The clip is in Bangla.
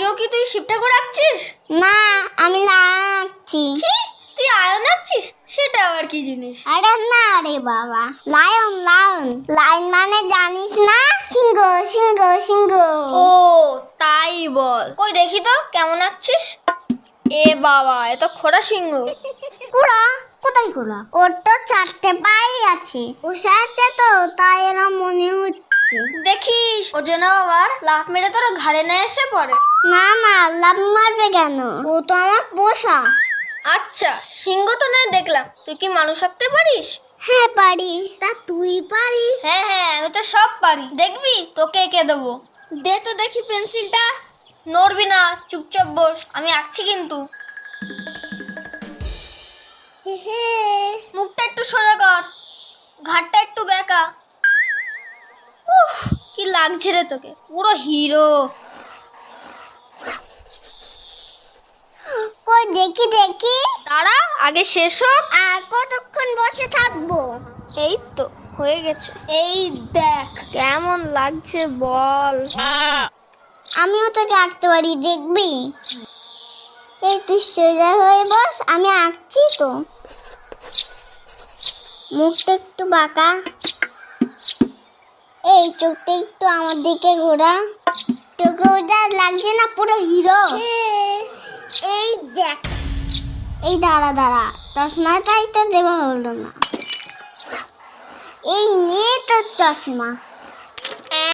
এও কি তুই শিব ঠাকুর আঁকছিস? না, আমি লায়ন আঁকছি। কি, তুই আয়ন আঁকছিস? সেটা আবার কি জিনিস? আরে না রে বাবা, লায়ন লায়ন। লায়ন মানে জানিস না? সিংহ সিংহ সিংহ। ও তাই বল, কই দেখি তো কেমন আঁকছিস। এ বাবা, এ তো খোড়া সিংহ। কুড়া? কোথায় কুড়া? ওর তো 4টে পাই আছে। বসে আছে তো, তাই এরম মনে হচ্ছে। দেখিস ও যেন আবার লাফ মেরে তোর ঘাড়ে না এসে পড়ে। না না, লাভ মারবে কেন? ও তো আমার পোষা। আচ্ছা, সিংহ তো নয় দেখলাম, তুই কি মানুষ আঁকতে পারিস? হ্যাঁ পারি। তা তুই পারিস? হ্যাঁ হ্যাঁ, আমি তো সব পারি। দেখবি তোকে এঁকে দেবো। দে তো দেখি পেন্সিলটা। নড়বি না, চুপচাপ বস, আমি আঁকছি কিন্তু। হে, মুখটা একটু সোজা কর, ঘাটটা একটু বেঁকা। উফ, কি লাগছে রে তোকে, পুরো হিরো। কই দেখি দেখি। তারা আগে শেষ হোক। আর কতক্ষণ বসে থাকবো? এই তো হয়ে গেছে। এই দেখ কেমন লাগছে বল। আমিও তোকে আঁকতে পারি, দেখবি? এই তুই সোজা হয়ে বস, আমি আঁকছি তো। মুখটা একটু বাঁকা, এই চোখটা একটু আমার দিকে ঘোরা। তোকে ওটা লাগছে না, পুরো হিরো। এই দেখ, এই দাঁড়া দাঁড়া, চশমাটাই তো দেওয়া হলো না। এই নে তোর চশমা।